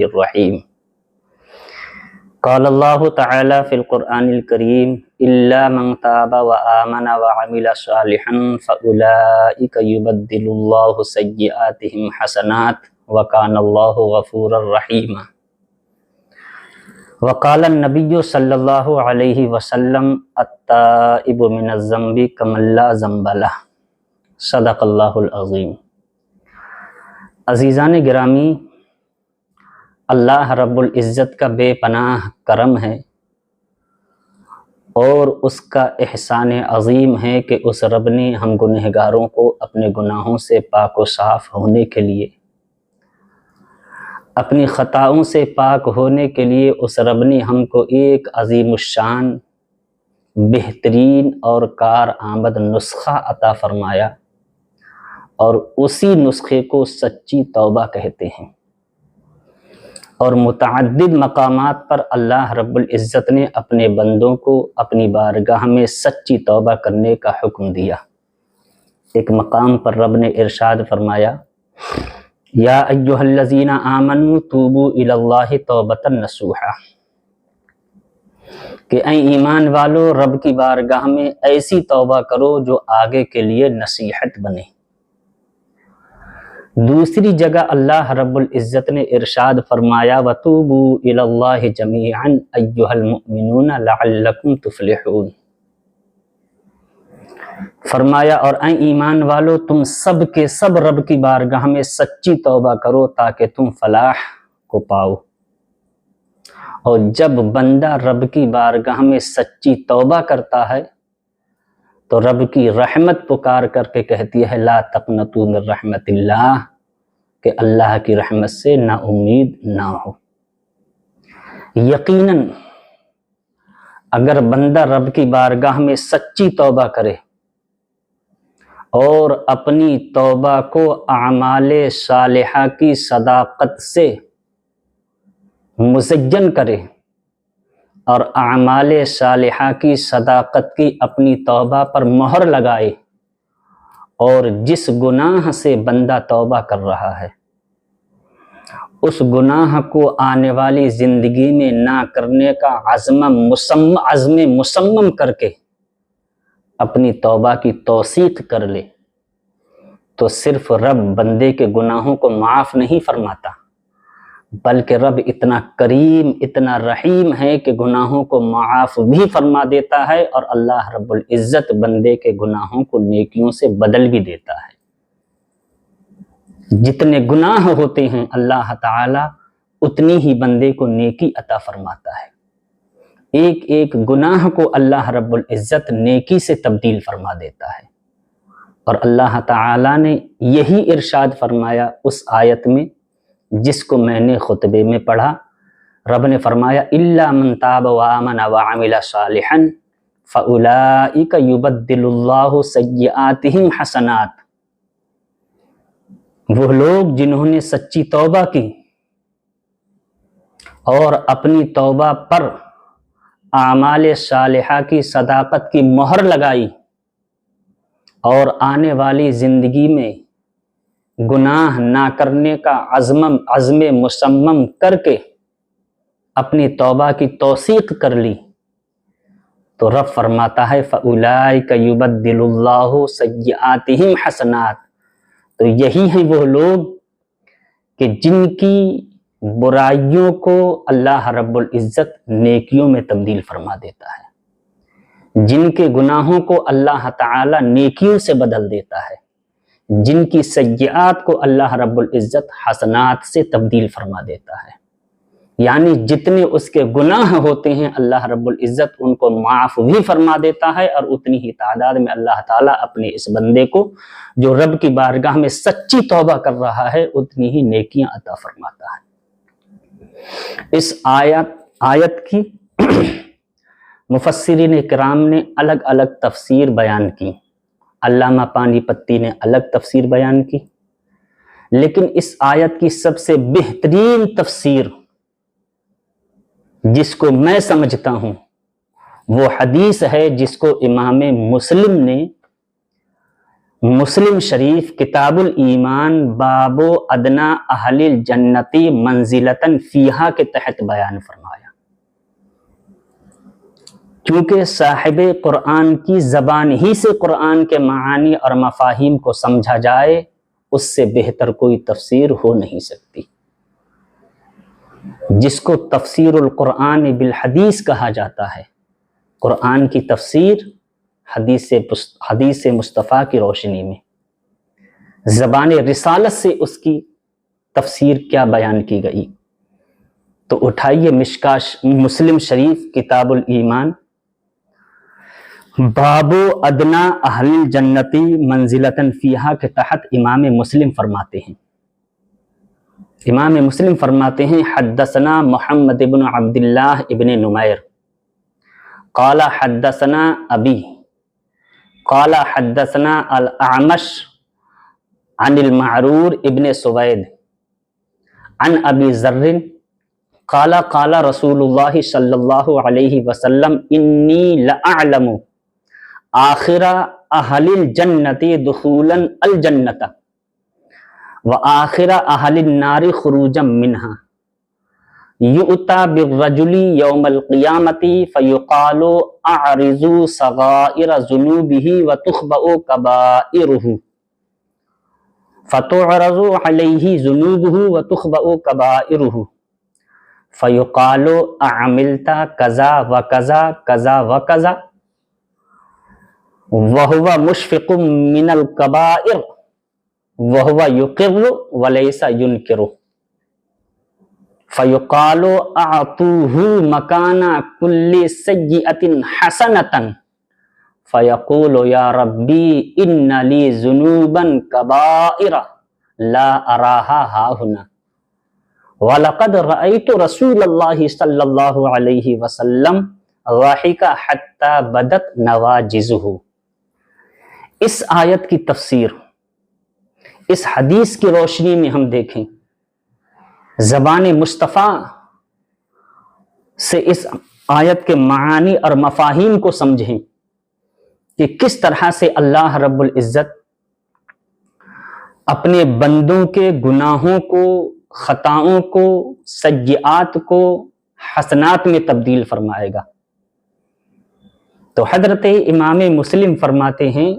الرحیم۔ قال اللہ تعالی فی القرآن الکریم الا من تاب وآمن وعمل صالحا فأولئک یبدل اللہ سیئاتہم حسنات وکان اللہ غفورا رحیما۔ وقال النبی صلی اللہ علیہ وسلم التائب من الذنب کمن لا ذنب لہ، صدق اللہ العظیم۔ عزیزان گرامی، اللہ رب العزت کا بے پناہ کرم ہے اور اس کا احسان عظیم ہے کہ اس رب نے ہم گنہگاروں کو اپنے گناہوں سے پاک و صاف ہونے کے لیے، اپنی خطاؤں سے پاک ہونے کے لیے اس رب نے ہم کو ایک عظیم الشان، بہترین اور کارآمد نسخہ عطا فرمایا، اور اسی نسخے کو سچی توبہ کہتے ہیں۔ اور متعدد مقامات پر اللہ رب العزت نے اپنے بندوں کو اپنی بارگاہ میں سچی توبہ کرنے کا حکم دیا۔ ایک مقام پر رب نے ارشاد فرمایا، یا ایھا الذین آمنوا توبوا الی اللہ توبۃ نصوحا، کہ اے ایمان والو رب کی بارگاہ میں ایسی توبہ کرو جو آگے کے لیے نصیحت بنے۔ دوسری جگہ اللہ رب العزت نے ارشاد فرمایا وَتُوبُوا إِلَى اللَّهِ جَمِيعًا أَيُّهَا الْمُؤْمِنُونَ لَعَلَّكُمْ تُفْلِحُونَ، فرمایا اور اے ایمان والو تم سب کے سب رب کی بارگاہ میں سچی توبہ کرو تاکہ تم فلاح کو پاؤ۔ اور جب بندہ رب کی بارگاہ میں سچی توبہ کرتا ہے تو رب کی رحمت پکار کر کے کہتی ہے لا تقنطوا من رحمت اللہ، کہ اللہ کی رحمت سے نا امید نہ ہو۔ یقیناً اگر بندہ رب کی بارگاہ میں سچی توبہ کرے اور اپنی توبہ کو اعمال صالحہ کی صداقت سے مزین کرے اور اعمال صالحہ کی صداقت کی اپنی توبہ پر مہر لگائے، اور جس گناہ سے بندہ توبہ کر رہا ہے اس گناہ کو آنے والی زندگی میں نہ کرنے کا عزم مصمم کر کے اپنی توبہ کی توثیق کر لے، تو صرف رب بندے کے گناہوں کو معاف نہیں فرماتا، بلکہ رب اتنا کریم اتنا رحیم ہے کہ گناہوں کو معاف بھی فرما دیتا ہے، اور اللہ رب العزت بندے کے گناہوں کو نیکیوں سے بدل بھی دیتا ہے۔ جتنے گناہ ہوتے ہیں اللہ تعالی اتنی ہی بندے کو نیکی عطا فرماتا ہے۔ ایک ایک گناہ کو اللہ رب العزت نیکی سے تبدیل فرما دیتا ہے۔ اور اللہ تعالی نے یہی ارشاد فرمایا اس آیت میں جس کو میں نے خطبے میں پڑھا، رب نے فرمایا الا من تاب وآمن وعمل صالحا فاولئک یبدل اللہ سیئاتہم حسنات، وہ لوگ جنہوں نے سچی توبہ کی اور اپنی توبہ پر اعمال صالحہ کی صداقت کی مہر لگائی اور آنے والی زندگی میں گناہ نہ کرنے کا عزم مصمم کر کے اپنی توبہ کی توثیق کر لی، تو رب فرماتا ہے فَأُولَئِكَ يُبَدِّلُ اللَّهُ سَيِّئَاتِهِمْ حَسَنَات، تو یہی ہیں وہ لوگ کہ جن کی برائیوں کو اللہ رب العزت نیکیوں میں تبدیل فرما دیتا ہے، جن کے گناہوں کو اللہ تعالی نیکیوں سے بدل دیتا ہے، جن کی سیئات کو اللہ رب العزت حسنات سے تبدیل فرما دیتا ہے۔ یعنی جتنے اس کے گناہ ہوتے ہیں اللہ رب العزت ان کو معاف بھی فرما دیتا ہے، اور اتنی ہی تعداد میں اللہ تعالیٰ اپنے اس بندے کو جو رب کی بارگاہ میں سچی توبہ کر رہا ہے اتنی ہی نیکیاں عطا فرماتا ہے۔ اس آیت کی مفسرین کرام نے الگ الگ تفسیر بیان کی، علامہ پانی پتی نے الگ تفسیر بیان کی، لیکن اس آیت کی سب سے بہترین تفسیر جس کو میں سمجھتا ہوں وہ حدیث ہے جس کو امام مسلم نے مسلم شریف کتاب الایمان باب ادنا اہل الجنتی منزلتن فیہا کے تحت بیان فرمایا. کیونکہ صاحب قرآن کی زبان ہی سے قرآن کے معانی اور مفاہیم کو سمجھا جائے، اس سے بہتر کوئی تفسیر ہو نہیں سکتی. جس کو تفسیر القرآن بالحدیث کہا جاتا ہے، قرآن کی تفسیر حدیث مصطفیٰ کی روشنی میں، زبان رسالت سے اس کی تفسیر کیا بیان کی گئی. تو اٹھائیے مسلم شریف کتاب الایمان باب ادنا اہل الجنتی منزلتن فیہا کے تحت امام مسلم فرماتے ہیں. امام مسلم فرماتے ہیں حدثنا محمد بن عبداللہ ابن نمیر قال حدثنا ابی قال حدثنا الاعمش عن المعرور ابن سوید عن ابی ذر قال قال رسول اللہ صلی اللہ علیہ وسلم انی لأعلم آخر اہل الجنت دخولا الجنت وآخر اہل النار خروجا منہا یؤتی بالرجل یوم القیامت فیقال اعرضوا صغائر ذنوبہ وتخبأ کبائرہ فتعرض علیہ ذنوبہ وتخبأ کبائرہ فیقال اعملت کذا وکذا کذا وکذا وہو مشفق من الکبائر وہو یقر ولیس ینکر فیقال اعطوہ مکان کل سیئۃ حسنۃ فیقول یا ربی ان لی ذنوبا کبائر لا اراہا ہاہنا وَلَقَدْ رَأَيْتُ رَسُولَ اللَّهِ صلی اللہ علیہ وسلم ضَحِكَ حَتَّى بَدَتْ نَوَاجِزُهُ. اس آیت کی تفسیر اس حدیث کی روشنی میں ہم دیکھیں، زبان مصطفیٰ سے اس آیت کے معانی اور مفاہیم کو سمجھیں کہ کس طرح سے اللہ رب العزت اپنے بندوں کے گناہوں کو، خطاؤں کو، سیئات کو حسنات میں تبدیل فرمائے گا. تو حضرت امام مسلم فرماتے ہیں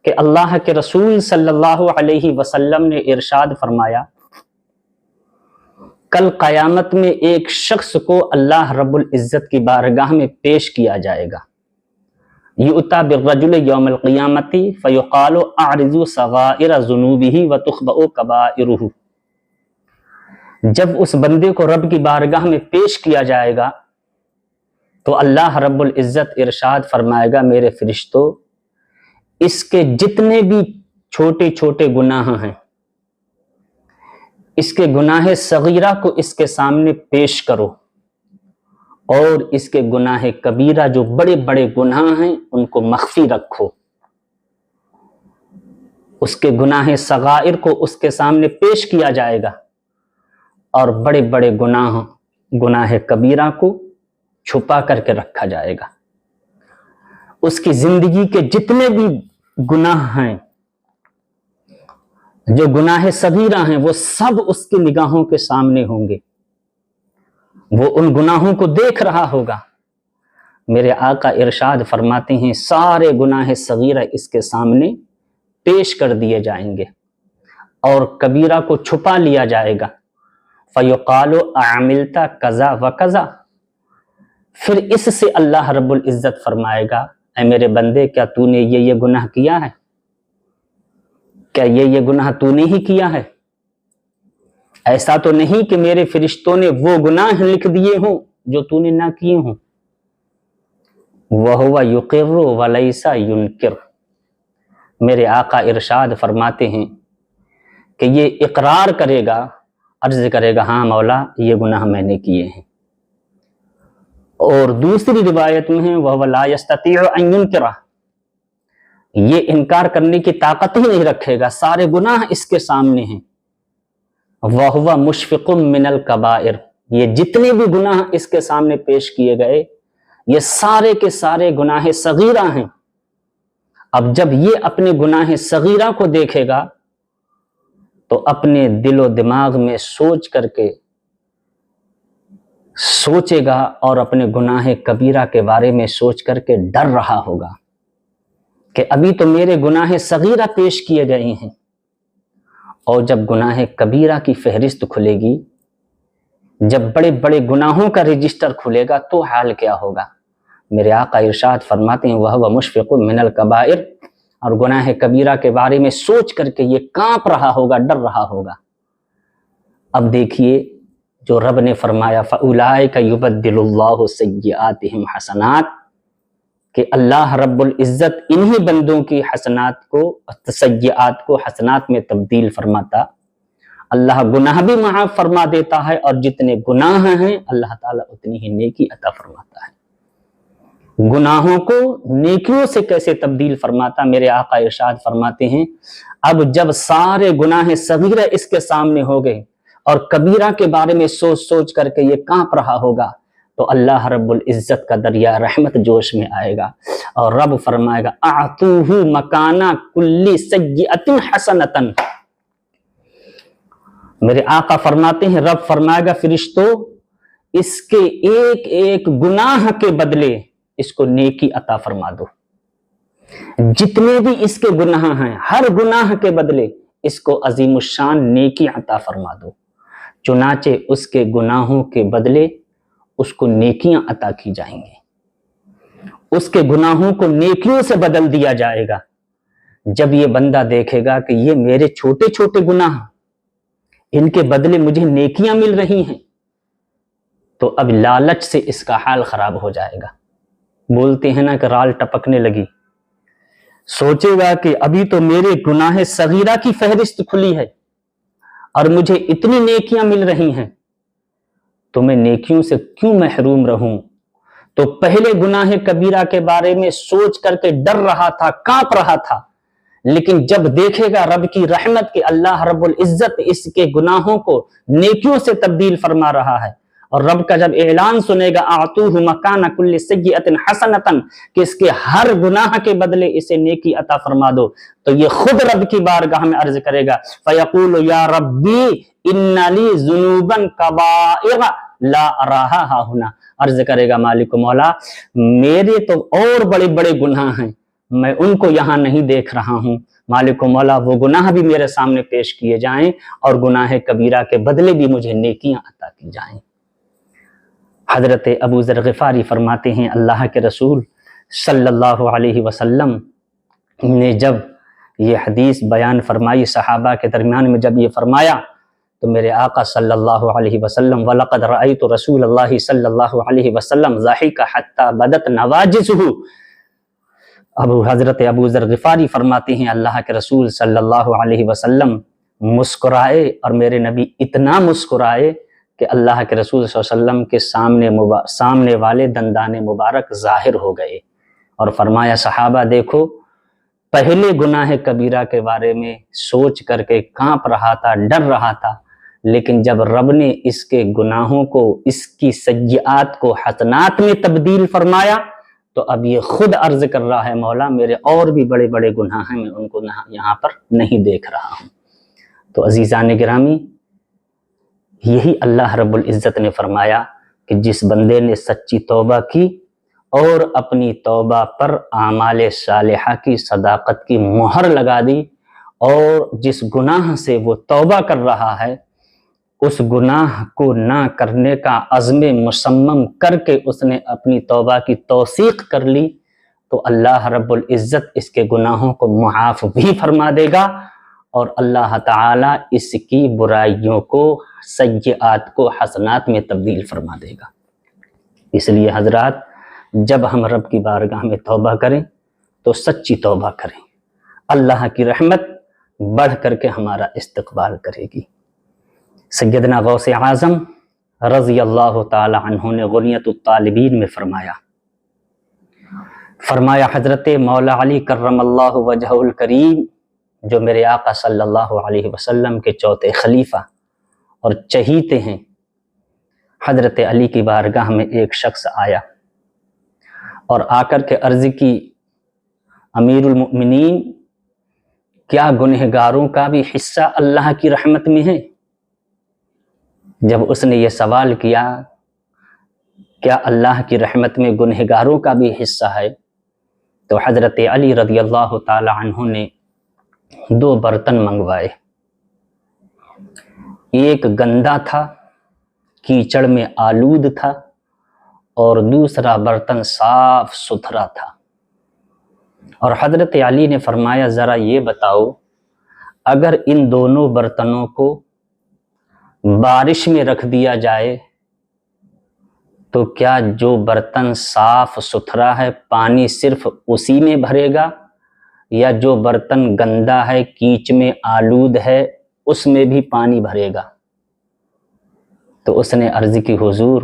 کہ اللہ کے رسول صلی اللہ علیہ وسلم نے ارشاد فرمایا، کل قیامت میں ایک شخص کو اللہ رب العزت کی بارگاہ میں پیش کیا جائے گا. یؤتی بالرجل یوم القیامت فیقال اعرضوا صغائر ذنوبہ وتخبأ کبائرہ. جب اس بندے کو رب کی بارگاہ میں پیش کیا جائے گا تو اللہ رب العزت ارشاد فرمائے گا، میرے فرشتوں، اس کے جتنے بھی چھوٹے چھوٹے گناہ ہیں، اس کے گناہ صغیرہ کو اس کے سامنے پیش کرو، اور اس کے گناہ کبیرہ جو بڑے بڑے گناہ ہیں ان کو مخفی رکھو. اس کے گناہ صغائر کو اس کے سامنے پیش کیا جائے گا، اور بڑے بڑے گناہ کبیرہ کو چھپا کر کے رکھا جائے گا. اس کی زندگی کے جتنے بھی گناہ ہیں، جو گناہ صغیرہ ہیں، وہ سب اس کی نگاہوں کے سامنے ہوں گے. وہ ان گناہوں کو دیکھ رہا ہوگا. میرے آقا ارشاد فرماتے ہیں سارے گناہ صغیرہ اس کے سامنے پیش کر دیے جائیں گے اور کبیرہ کو چھپا لیا جائے گا. فیقال اعملت کذا وکذا. پھر اس سے اللہ رب العزت فرمائے گا، اے میرے بندے، کیا تو نے یہ گناہ کیا ہے؟ کیا یہ گناہ تو نے ہی کیا ہے؟ ایسا تو نہیں کہ میرے فرشتوں نے وہ گناہ لکھ دیے ہوں جو تو نے نہ کیے ہوں. وَهُوَ يُقِرُّ وَلَيْسَ يُنْكِرُ. میرے آقا ارشاد فرماتے ہیں کہ یہ اقرار کرے گا، عرض کرے گا، ہاں مولا یہ گناہ میں نے کیے ہیں. اور دوسری روایت میں ہے وَهُوَ لَا يَسْتَطِيعُ أَن يُنْكِرَ. یہ انکار کرنے کی طاقت ہی نہیں رکھے گا، سارے گناہ اس کے سامنے ہیں. وَهُوَ مُشْفِقٌ مِّنَ الْكَبَائِرِ. یہ جتنے بھی گناہ اس کے سامنے پیش کیے گئے، یہ سارے کے سارے گناہ صغیرہ ہیں، اب جب یہ اپنے گناہ صغیرہ کو دیکھے گا تو اپنے دل و دماغ میں سوچ کر کے سوچے گا اور اپنے گناہ کبیرہ کے بارے میں سوچ کر کے ڈر رہا ہوگا کہ ابھی تو میرے گناہ صغیرہ پیش کیے گئے ہیں، اور جب گناہ کبیرہ کی فہرست کھلے گی، جب بڑے بڑے گناہوں کا رجسٹر کھلے گا تو حال کیا ہوگا؟ میرے آقا ارشاد فرماتے ہیں وَهُوَ مُشْفِقٌ مِنَ الْكَبَائِرِ، اور گناہ کبیرہ کے بارے میں سوچ کر کے یہ کانپ رہا ہوگا، ڈر رہا ہوگا۔ اب دیکھیے جو رب نے فرمایا فَأُولَٰئِكَ يُبَدِّلُ اللَّهُ سَيِّئَاتِهِمْ حَسَنَاتٍ، کہ اللہ رب العزت انہی بندوں کی حسنات کو، سیئات کو حسنات میں تبدیل فرماتا۔ اللہ گناہ بھی معاف فرما دیتا ہے، اور جتنے گناہ ہیں اللہ تعالیٰ اتنی ہی نیکی عطا فرماتا ہے۔ گناہوں کو نیکیوں سے کیسے تبدیل فرماتا؟ میرے آقا ارشاد فرماتے ہیں اب جب سارے گناہ صغیرہ اس کے سامنے ہو گئے اور کبیرہ کے بارے میں سوچ سوچ کر کے یہ کانپ رہا ہوگا، تو اللہ رب العزت کا دریا رحمت جوش میں آئے گا، اور رب فرمائے گا اعطوہ مکانہ کل سیئۃ حسنۃ۔ میرے آقا فرماتے ہیں رب فرمائے گا فرشتوں اس کے ایک ایک گناہ کے بدلے اس کو نیکی عطا فرما دو، جتنے بھی اس کے گناہ ہیں ہر گناہ کے بدلے اس کو عظیم الشان نیکی عطا فرما دو۔ چنانچہ اس کے گناہوں کے بدلے اس کو نیکیاں عطا کی جائیں گی، اس کے گناہوں کو نیکیوں سے بدل دیا جائے گا۔ جب یہ بندہ دیکھے گا کہ یہ میرے چھوٹے چھوٹے گناہ، ان کے بدلے مجھے نیکیاں مل رہی ہیں، تو اب لالچ سے اس کا حال خراب ہو جائے گا۔ بولتے ہیں نا کہ رال ٹپکنے لگی، سوچے گا کہ ابھی تو میرے گناہ صغیرہ کی فہرست کھلی ہے اور مجھے اتنی نیکیاں مل رہی ہیں، تو میں نیکیوں سے کیوں محروم رہوں؟ تو پہلے گناہ کبیرہ کے بارے میں سوچ کر کے ڈر رہا تھا، کانپ رہا تھا، لیکن جب دیکھے گا رب کی رحمت کہ اللہ رب العزت اس کے گناہوں کو نیکیوں سے تبدیل فرما رہا ہے، اور رب کا جب اعلان سنے گا اعطوہ مکان کل سیئۃ حسنۃ، کہ اس کے ہر گناہ کے بدلے اسے نیکی عطا فرما دو، تو یہ خود رب کی بارگاہ میں عرض کرے گا فیقول یا ربی ان لی ذنوبا کبائر لا اراہا ہاہنا، عرض کرے گا مالک مولا میرے تو اور بڑے بڑے گناہ ہیں، میں ان کو یہاں نہیں دیکھ رہا ہوں، مالک مولا وہ گناہ بھی میرے سامنے پیش کیے جائیں، اور گناہ کبیرہ کے بدلے بھی مجھے نیکیاں عطا کی جائیں۔ حضرت ابو ذر غفاری فرماتے ہیں اللہ کے رسول صلی اللہ علیہ وسلم نے جب یہ حدیث بیان فرمائی، صحابہ کے درمیان میں جب یہ فرمایا، تو میرے آقا صلی اللہ علیہ وسلم وَلَقَدْ رَأَيْتُ رسول اللہ صلی اللہ علیہ وسلم ضَحِكَ حَتَّى بَدَتْ نَوَاجِزُهُ۔ حضرت ابو ذر غفاری فرماتے ہیں اللہ کے رسول صلی اللہ علیہ وسلم مسکرائے، اور میرے نبی اتنا مسکرائے کہ اللہ کے رسول صلی اللہ علیہ وسلم کے سامنے والے دندان مبارک ظاہر ہو گئے، اور فرمایا صحابہ دیکھو پہلے گناہ کبیرہ کے بارے میں سوچ کر کے کانپ رہا تھا، ڈر رہا تھا، لیکن جب رب نے اس کے گناہوں کو، اس کی سیئات کو حسنات میں تبدیل فرمایا، تو اب یہ خود عرض کر رہا ہے مولا میرے اور بھی بڑے بڑے گناہ ہیں، میں ان کو یہاں پر نہیں دیکھ رہا ہوں۔ تو عزیزان گرامی، یہی اللہ رب العزت نے فرمایا کہ جس بندے نے سچی توبہ کی اور اپنی توبہ پر اعمال صالحہ کی صداقت کی مہر لگا دی، اور جس گناہ سے وہ توبہ کر رہا ہے اس گناہ کو نہ کرنے کا عزم مصمم کر کے اس نے اپنی توبہ کی توثیق کر لی، تو اللہ رب العزت اس کے گناہوں کو معاف بھی فرما دے گا، اور اللہ تعالیٰ اس کی برائیوں کو، سیئات کو حسنات میں تبدیل فرما دے گا۔ اس لیے حضرات جب ہم رب کی بارگاہ میں توبہ کریں تو سچی توبہ کریں، اللہ کی رحمت بڑھ کر کے ہمارا استقبال کرے گی۔ سیدنا غوث اعظم رضی اللہ تعالی عنہ نے غنیۃ الطالبین میں فرمایا حضرت مولا علی کرم اللہ وجہہ الکریم جو میرے آقا صلی اللہ علیہ وسلم کے چوتھے خلیفہ اور چہیتے ہیں، حضرت علی کی بارگاہ میں ایک شخص آیا اور آ کر کے عرض کی امیر المؤمنین، کیا گنہگاروں کا بھی حصہ اللہ کی رحمت میں ہے؟ جب اس نے یہ سوال کیا کیا اللہ کی رحمت میں گنہگاروں کا بھی حصہ ہے، تو حضرت علی رضی اللہ تعالی عنہ نے 2 برتن منگوائے، ایک گندا تھا، کیچڑ میں آلود تھا، اور دوسرا برتن صاف ستھرا تھا۔ اور حضرت علی نے فرمایا ذرا یہ بتاؤ، اگر ان دونوں برتنوں کو بارش میں رکھ دیا جائے تو کیا جو برتن صاف ستھرا ہے پانی صرف اسی میں بھرے گا، یا جو برتن گندا ہے کیچ میں آلود ہے اس میں بھی پانی بھرے گا؟ تو اس نے عرض کی حضور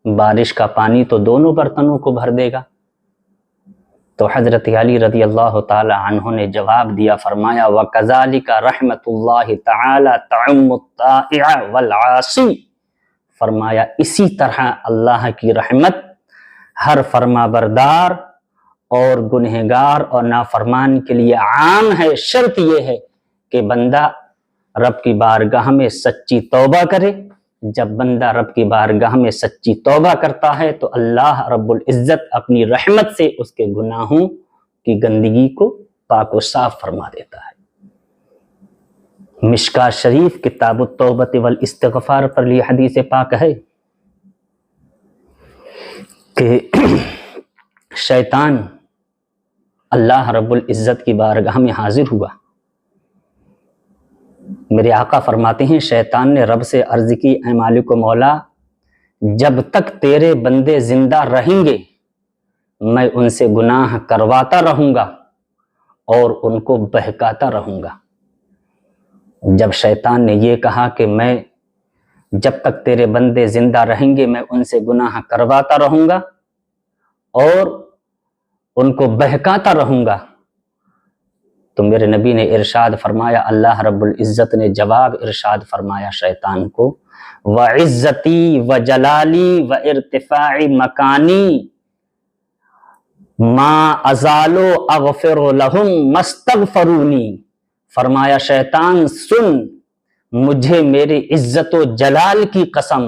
بارش کا پانی تو دونوں برتنوں کو بھر دے گا۔ تو حضرت علی رضی اللہ تعالی عنہ نے جواب دیا، فرمایا وَكَذَلِكَ رَحْمَةُ اللَّهِ تَعَالَى تَعُمُّ الطَّائِعَ وَالْعَاصِي، فرمایا اسی طرح اللہ کی رحمت ہر فرما بردار اور گنہگار اور نافرمان کے لیے عام ہے۔ شرط یہ ہے کہ بندہ رب کی بارگاہ میں سچی توبہ کرے۔ جب بندہ رب کی بارگاہ میں سچی توبہ کرتا ہے تو اللہ رب العزت اپنی رحمت سے اس کے گناہوں کی گندگی کو پاک و صاف فرما دیتا ہے۔ مشکاۃ شریف کتاب التوبۃ والاستغفار پر یہ حدیث پاک ہے کہ شیطان اللہ رب العزت کی بارگاہ میں حاضر ہوا۔ میرے آقا فرماتے ہیں شیطان نے رب سے عرض کی، اے مالک و مولا، جب تک تیرے بندے زندہ رہیں گے میں ان سے گناہ کرواتا رہوں گا اور ان کو بہکاتا رہوں گا۔ جب شیطان نے یہ کہا کہ میں جب تک تیرے بندے زندہ رہیں گے میں ان سے گناہ کرواتا رہوں گا اور ان کو بہکاتا رہوں گا، تو میرے نبی نے ارشاد فرمایا، اللہ رب العزت نے جواب ارشاد فرمایا شیطان کو، وَعِزَّتِي وَجَلَالِي وَارْتِفَاعِ مَكَانِي مَا أَزَالُ أَغْفِرُ لَهُمْ مَا اسْتَغْفَرُونِي، فرمایا شیطان سن، مجھے میری عزت و جلال کی قسم،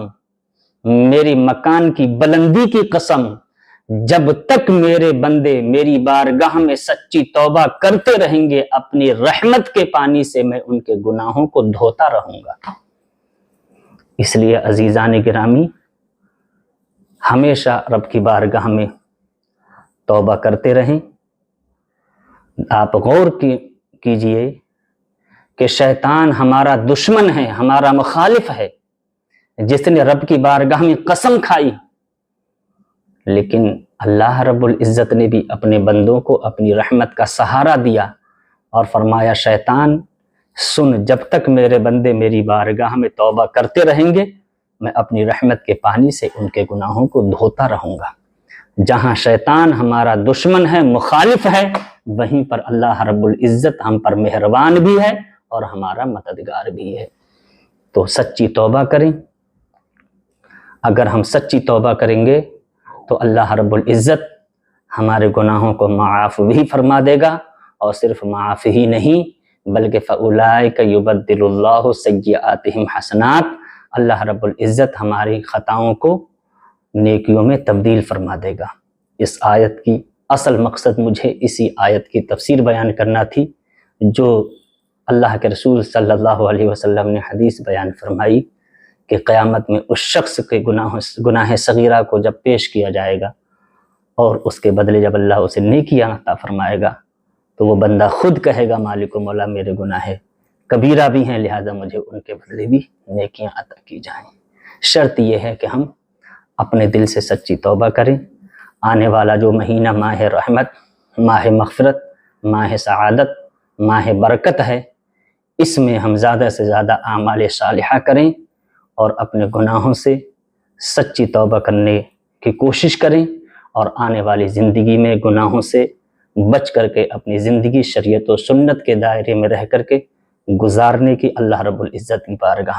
میری مکان کی بلندی کی قسم، جب تک میرے بندے میری بارگاہ میں سچی توبہ کرتے رہیں گے اپنی رحمت کے پانی سے میں ان کے گناہوں کو دھوتا رہوں گا۔ اس لیے عزیزان گرامی ہمیشہ رب کی بارگاہ میں توبہ کرتے رہیں۔ آپ غور کیجئے کہ شیطان ہمارا دشمن ہے، ہمارا مخالف ہے، جس نے رب کی بارگاہ میں قسم کھائی، لیکن اللہ رب العزت نے بھی اپنے بندوں کو اپنی رحمت کا سہارا دیا اور فرمایا شیطان سن، جب تک میرے بندے میری بارگاہ میں توبہ کرتے رہیں گے میں اپنی رحمت کے پانی سے ان کے گناہوں کو دھوتا رہوں گا۔ جہاں شیطان ہمارا دشمن ہے، مخالف ہے، وہیں پر اللہ رب العزت ہم پر مہربان بھی ہے اور ہمارا مددگار بھی ہے۔ تو سچی توبہ کریں۔ اگر ہم سچی توبہ کریں گے تو اللہ رب العزت ہمارے گناہوں کو معاف بھی فرما دے گا، اور صرف معاف ہی نہیں بلکہ فَأُولَئِكَ يُبَدِّلُ اللَّهُ سَيِّئَاتِهِمْ حَسَنَاتٍ، اللہ رب العزت ہماری خطاؤں کو نیکیوں میں تبدیل فرما دے گا۔ اس آیت کی اصل مقصد مجھے اسی آیت کی تفسیر بیان کرنا تھی، جو اللہ کے رسول صلی اللہ علیہ وسلم نے حدیث بیان فرمائی کہ قیامت میں اس شخص کے گناہ صغیرہ کو جب پیش کیا جائے گا اور اس کے بدلے جب اللہ اسے نیکیاں عطا فرمائے گا تو وہ بندہ خود کہے گا مالک و مولا میرے گناہ کبیرہ بھی ہیں، لہذا مجھے ان کے بدلے بھی نیکیاں عطا کی جائیں۔ شرط یہ ہے کہ ہم اپنے دل سے سچی توبہ کریں۔ آنے والا جو مہینہ ماہ رحمت، ماہ مغفرت، ماہ سعادت، ماہ برکت ہے، اس میں ہم زیادہ سے زیادہ اعمال صالحہ کریں اور اپنے گناہوں سے سچی توبہ کرنے کی کوشش کریں، اور آنے والی زندگی میں گناہوں سے بچ کر کے اپنی زندگی شریعت و سنت کے دائرے میں رہ کر کے گزارنے کی اللہ رب العزت کی بارگاہ